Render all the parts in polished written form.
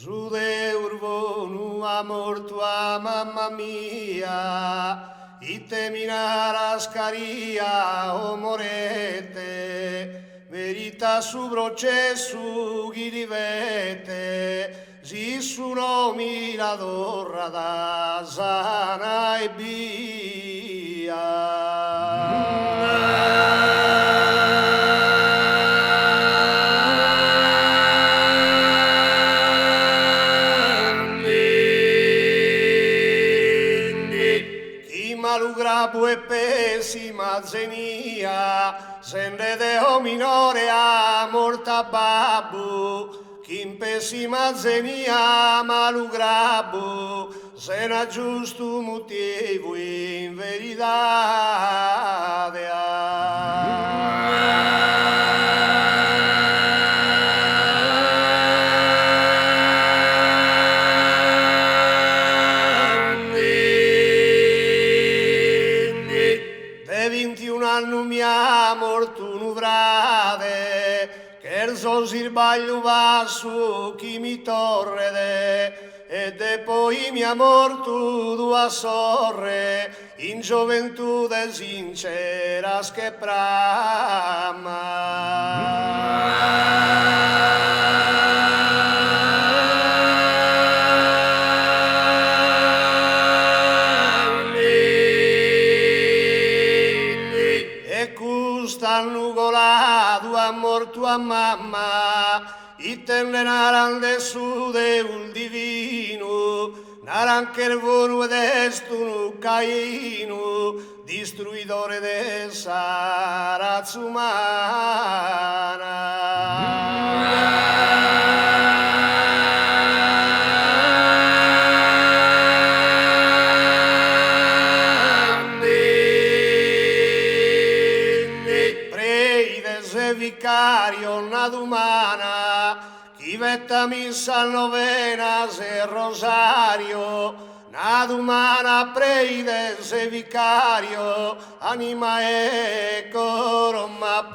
Zude urbonu amor tua mamma mia, ite minaras caria o morete, verita su processo chi divete, si su nomi la dorra da sana e via. Malugrabu e pessima zenia, sende deo minore a morta babbu, chi in pessima zenia malugrabu, se na giusto motivo in verità. Anno mi ha morto un vrade, che il sirbaglio va su chi mi torrede, e poi mi ha morto due sorre, in gioventù de sinceras che prama. Nugolado amor tua mamma, ite naran de su deul divino, naran che il volo ed estunu caino, distruidore de saraz umana. Vicario nadumana, chi vetta missa novena se rosario, nadumana preide se vicario, anima e coro ma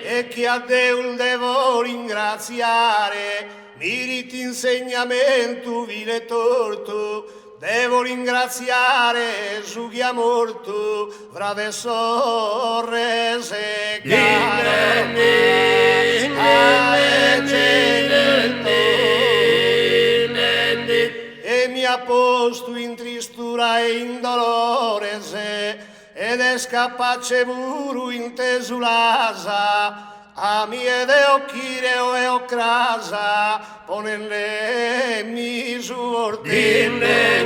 e chi a Deo devo ringraziare, miriti insegnamento vile torto, devo ringraziare su chi ha morto, frate sorre se e mi ha posto in tristura e in dolore se, ed è scappace puru in tesulasa, a mie de occhireo e ocrasa, ponelle mi su ordine,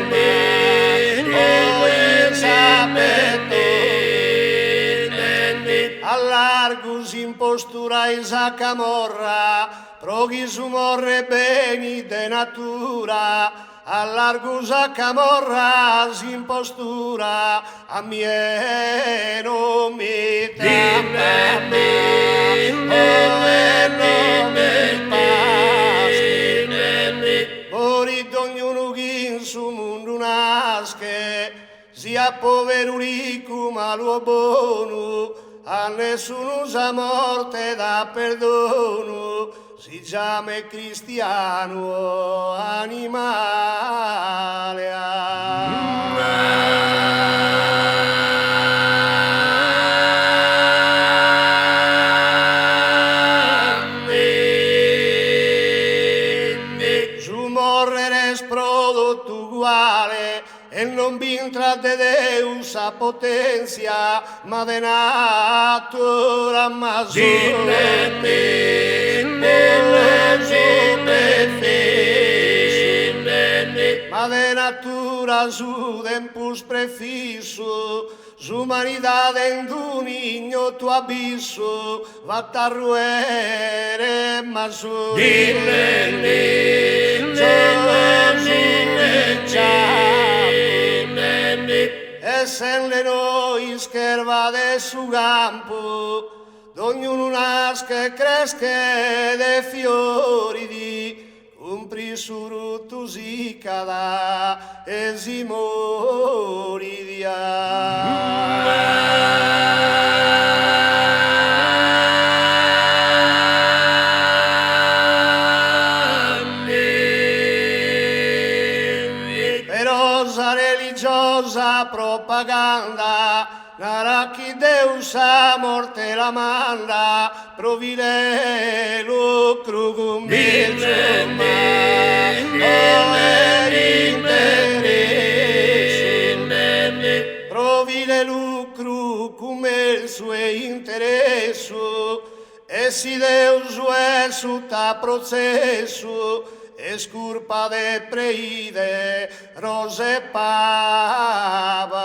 allargus in postura isa camorra, proghi su morre beni de natura, allargus a camorra in postura, a mie non mi morito ognuno chi in su mondo nasce, sia povero ricco ma lo buono, a nessuno sa morte da perdono, si chiama cristiano animale. E non vintra de Deus a potenzia, ma de natura ma ma de natura su tempus prefisso, su humanidade en un niño tu abisso, va a ruere ma su e sen le noi scherva de su campo, d'ognuno nasce e cresce de fiori di compri su ruttusi cada e si mori di a chi Deus a morte la manda, provide lucru cum provide lucru cum el sue interessu, e si Deus è sutta processo, e scurpa de preide rose pava.